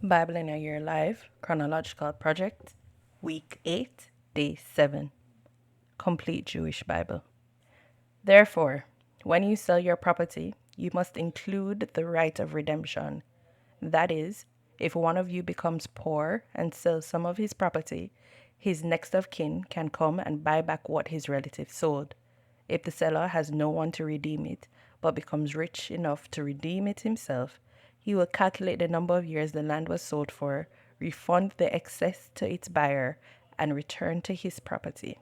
Bible in a Year Live, Chronological Project, Week 8, Day 7, Complete Jewish Bible. Therefore, when you sell your property, you must include the right of redemption. That is, if one of you becomes poor and sells some of his property, his next of kin can come and buy back what his relative sold. If the seller has no one to redeem it, but becomes rich enough to redeem it himself, he will calculate the number of years the land was sold for, refund the excess to its buyer, and return to his property.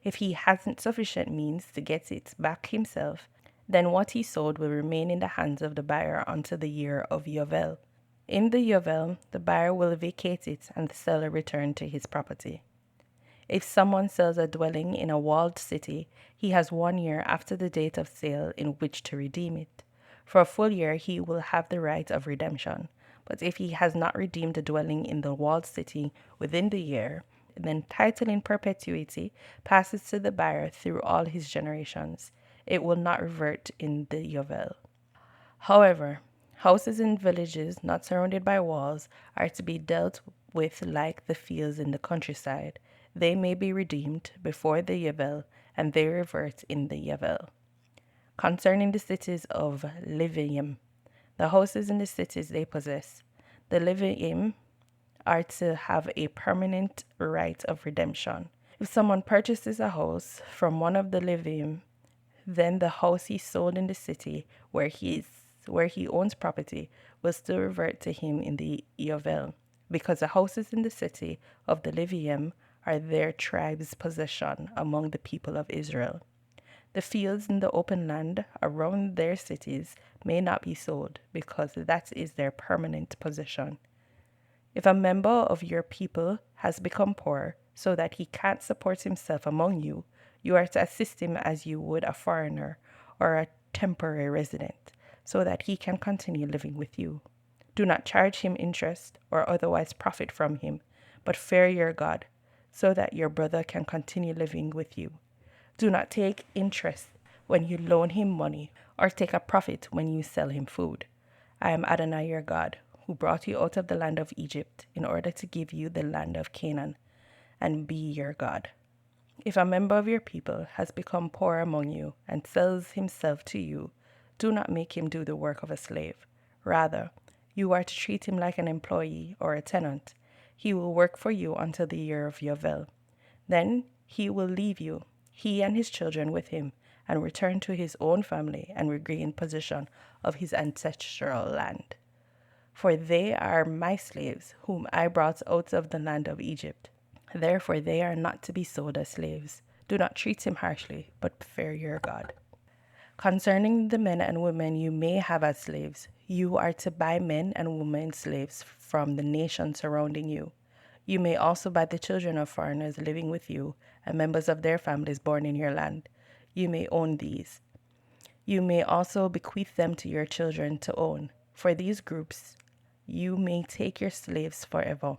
If he hasn't sufficient means to get it back himself, then what he sold will remain in the hands of the buyer until the year of Yovel. In the Yovel, the buyer will vacate it and the seller return to his property. If someone sells a dwelling in a walled city, he has 1 year after the date of sale in which to redeem it. For a full year, he will have the right of redemption. But if he has not redeemed the dwelling in the walled city within the year, then title in perpetuity passes to the buyer through all his generations. It will not revert in the Yovel. However, houses in villages not surrounded by walls are to be dealt with like the fields in the countryside. They may be redeemed before the Yovel, and they revert in the Yovel. Concerning the cities of Levium, the houses in the cities they possess, the Levium are to have a permanent right of redemption. If someone purchases a house from one of the Levium, then the house he sold in the city where he owns property will still revert to him in the Yovel, because the houses in the city of the Levium are their tribe's possession among the people of Israel. The fields in the open land around their cities may not be sold, because that is their permanent possession. If a member of your people has become poor so that he can't support himself among you, you are to assist him as you would a foreigner or a temporary resident, so that he can continue living with you. Do not charge him interest or otherwise profit from him, but fear your God, so that your brother can continue living with you. Do not take interest when you loan him money, or take a profit when you sell him food. I am Adonai your God, who brought you out of the land of Egypt in order to give you the land of Canaan, and be your God. If a member of your people has become poor among you and sells himself to you, do not make him do the work of a slave. Rather, you are to treat him like an employee or a tenant. He will work for you until the year of Yovel. Then he will leave you, he and his children with him, and return to his own family and regain possession of his ancestral land. For they are my slaves, whom I brought out of the land of Egypt. Therefore they are not to be sold as slaves. Do not treat him harshly, but fear your God. Concerning the men and women you may have as slaves, you are to buy men and women slaves from the nations surrounding you. You may also buy the children of foreigners living with you and members of their families born in your land. You may own these. You may also bequeath them to your children to own. For these groups, you may take your slaves forever.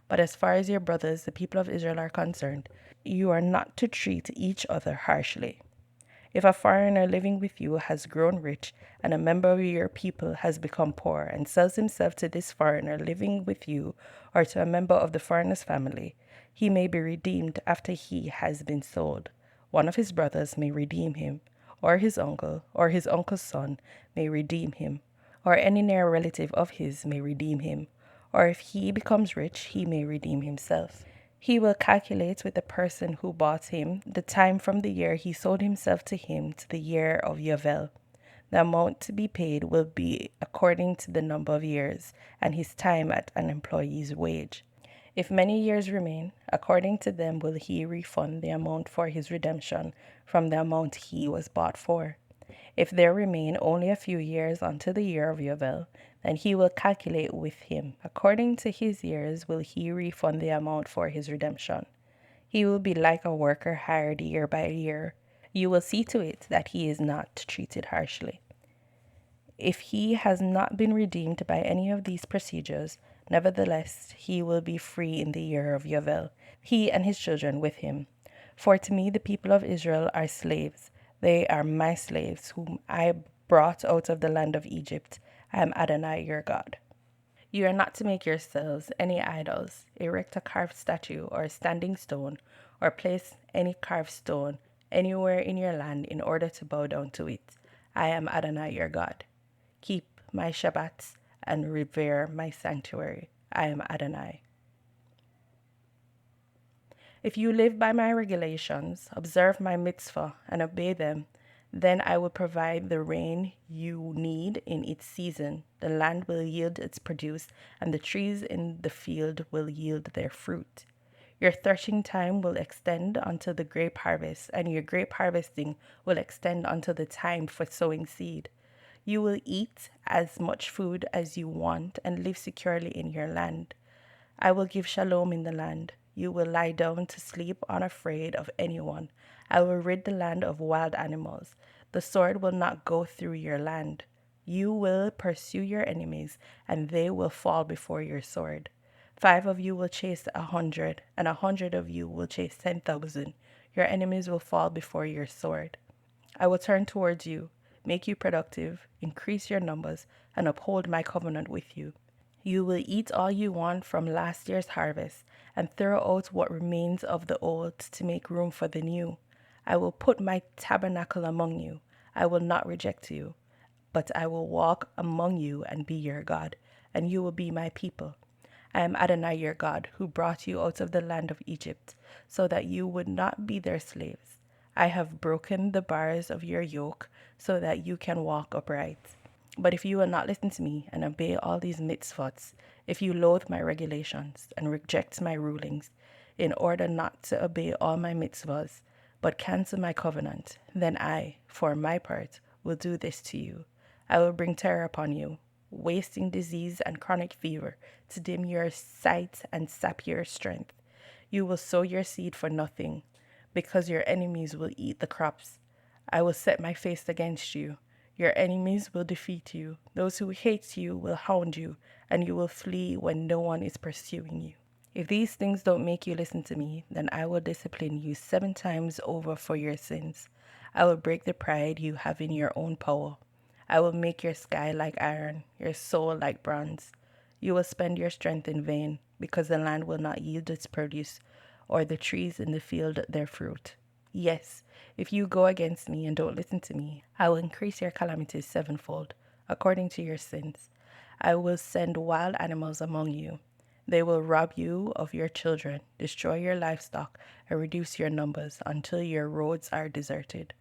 But as far as your brothers, the people of Israel, are concerned, you are not to treat each other harshly. If a foreigner living with you has grown rich, and a member of your people has become poor, and sells himself to this foreigner living with you, or to a member of the foreigner's family, he may be redeemed after he has been sold. One of his brothers may redeem him, or his uncle, or his uncle's son may redeem him, or any near relative of his may redeem him, or if he becomes rich, he may redeem himself. He will calculate with the person who bought him the time from the year he sold himself to him to the year of Yovel. The amount to be paid will be according to the number of years and his time at an employee's wage. If many years remain, according to them will he refund the amount for his redemption from the amount he was bought for. If there remain only a few years until the year of Yovel, then he will calculate with him. According to his years will he refund the amount for his redemption. He will be like a worker hired year by year. You will see to it that he is not treated harshly. If he has not been redeemed by any of these procedures, nevertheless he will be free in the year of Yovel, he and his children with him. For to me the people of Israel are slaves. They are my slaves, whom I brought out of the land of Egypt. I am Adonai your God. You are not to make yourselves any idols, erect a carved statue or a standing stone, or place any carved stone anywhere in your land in order to bow down to it. I am Adonai your God. Keep my Shabbats and revere my sanctuary. I am Adonai. If you live by my regulations, observe my mitzvah, and obey them, then I will provide the rain you need in its season. The land will yield its produce, and the trees in the field will yield their fruit. Your threshing time will extend until the grape harvest, and your grape harvesting will extend until the time for sowing seed. You will eat as much food as you want and live securely in your land. I will give shalom in the land. You will lie down to sleep unafraid of anyone. I will rid the land of wild animals. The sword will not go through your land. You will pursue your enemies, and they will fall before your sword. 5 of you will chase 100, and 100 of you will chase 10,000. Your enemies will fall before your sword. I will turn towards you, make you productive, increase your numbers, and uphold my covenant with you. You will eat all you want from last year's harvest, and throw out what remains of the old to make room for the new. I will put my tabernacle among you. I will not reject you, but I will walk among you and be your God, and you will be my people. I am Adonai your God, who brought you out of the land of Egypt, so that you would not be their slaves. I have broken the bars of your yoke, so that you can walk upright. But if you will not listen to me and obey all these mitzvot, if you loathe my regulations and reject my rulings, in order not to obey all my mitzvahs, but cancel my covenant, then I, for my part, will do this to you. I will bring terror upon you, wasting disease and chronic fever, to dim your sight and sap your strength. You will sow your seed for nothing, because your enemies will eat the crops. I will set my face against you. Your enemies will defeat you. Those who hate you will hound you, and you will flee when no one is pursuing you. If these things don't make you listen to me, then I will discipline you 7 times over for your sins. I will break the pride you have in your own power. I will make your sky like iron, your soul like bronze. You will spend your strength in vain, because the land will not yield its produce, or the trees in the field their fruit. Yes, if you go against me and don't listen to me, I will increase your calamities 7-fold, according to your sins. I will send wild animals among you. They will rob you of your children, destroy your livestock, and reduce your numbers until your roads are deserted.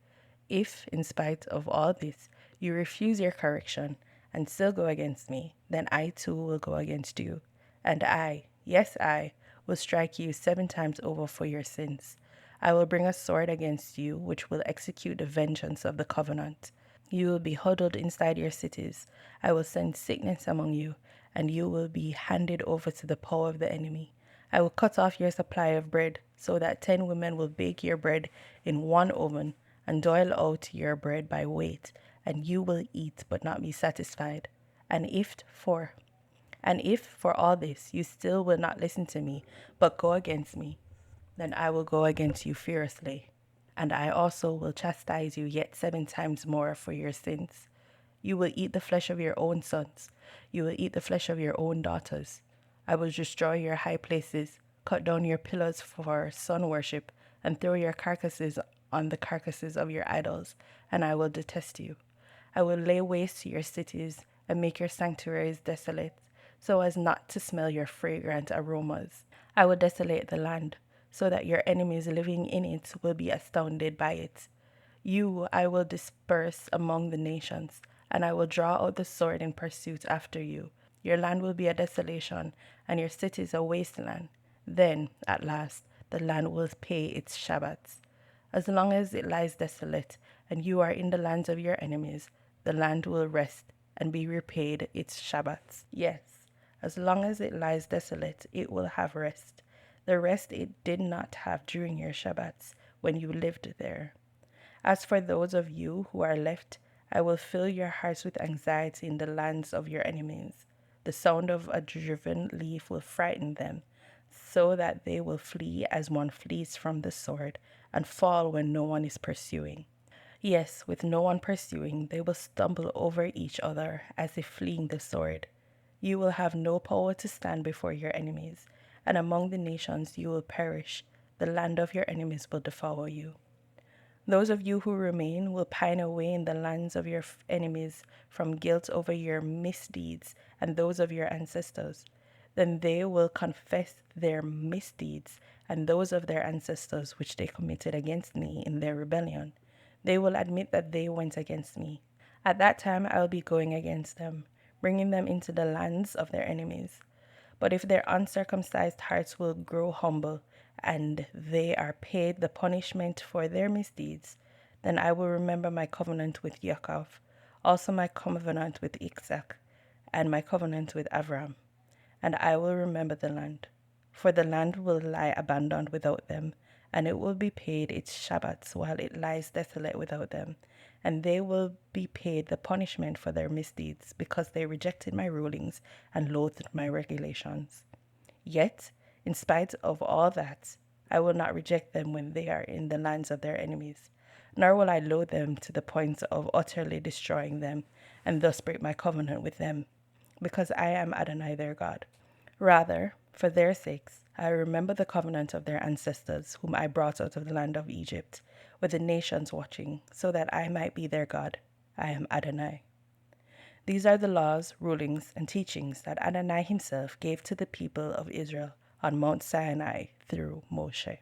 If, in spite of all this, you refuse your correction and still go against me, then I too will go against you. And I, yes, I, will strike you 7 times over for your sins. I will bring a sword against you, which will execute the vengeance of the covenant. You will be huddled inside your cities. I will send sickness among you, and you will be handed over to the power of the enemy. I will cut off your supply of bread, so that 10 women will bake your bread in one oven and dole out your bread by weight, and you will eat but not be satisfied. And if for all this you still will not listen to me, but go against me, then I will go against you fiercely, and I also will chastise you yet 7 times more for your sins. You will eat the flesh of your own sons. You will eat the flesh of your own daughters. I will destroy your high places, cut down your pillars for sun worship, and throw your carcasses on the carcasses of your idols, and I will detest you. I will lay waste to your cities and make your sanctuaries desolate, so as not to smell your fragrant aromas. I will desolate the land, so that your enemies living in it will be astounded by it. You I will disperse among the nations, and I will draw out the sword in pursuit after you. Your land will be a desolation, and your cities a wasteland. Then, at last, the land will pay its Shabbats. As long as it lies desolate, and you are in the lands of your enemies, the land will rest and be repaid its Shabbats. Yes, as long as it lies desolate, it will have rest. The rest it did not have during your Shabbats when you lived there. As for those of you who are left, I will fill your hearts with anxiety in the lands of your enemies. The sound of a driven leaf will frighten them, so that they will flee as one flees from the sword, and fall when no one is pursuing. Yes, with no one pursuing, they will stumble over each other as if fleeing the sword. You will have no power to stand before your enemies, and among the nations you will perish. The land of your enemies will devour you. Those of you who remain will pine away in the lands of your enemies from guilt over your misdeeds and those of your ancestors. Then they will confess their misdeeds and those of their ancestors which they committed against me in their rebellion. They will admit that they went against me. At that time I will be going against them, bringing them into the lands of their enemies. But if their uncircumcised hearts will grow humble, and they are paid the punishment for their misdeeds, then I will remember my covenant with Yaakov, also my covenant with Isaac, and my covenant with Avram, and I will remember the land. For the land will lie abandoned without them, and it will be paid its Shabbats while it lies desolate without them, and they will be paid the punishment for their misdeeds, because they rejected my rulings and loathed my regulations. Yet, in spite of all that, I will not reject them when they are in the lands of their enemies, nor will I loathe them to the point of utterly destroying them, and thus break my covenant with them, because I am Adonai their God. Rather, for their sakes, I remember the covenant of their ancestors, whom I brought out of the land of Egypt, with the nations watching, so that I might be their God. I am Adonai. These are the laws, rulings, and teachings that Adonai himself gave to the people of Israel on Mount Sinai through Moshe.